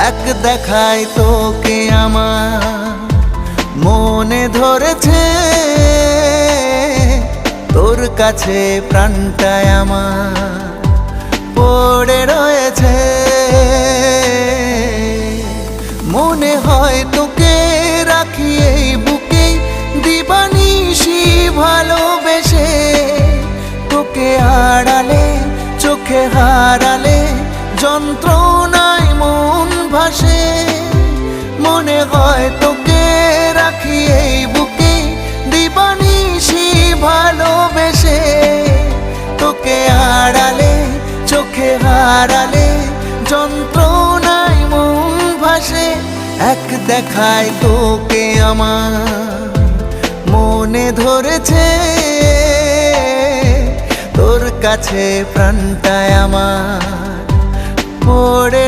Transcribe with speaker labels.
Speaker 1: এক দেখায় তোকে আমার মনে ধরেছে, তোর কাছে প্রাণটায় আমার পড়ে রয়েছে। মনে হয় তোকে রাখি এই বুকে দিবানিশি ভালোবেসে, তোকে আড়ালে চোখে হারালে যন্ত্রণায় মন ভাসে। মনে হয় তোকে রাখি এই বুকে দিবানিশি ভালোবেসে, তোকে আড়ালে চোখে হারালে যন্ত্রণায় মন ভাসে। এক দেখায় তোকে আমার মনে ধরেছে, তোর কাছে প্রাণটায় আমার পড়ে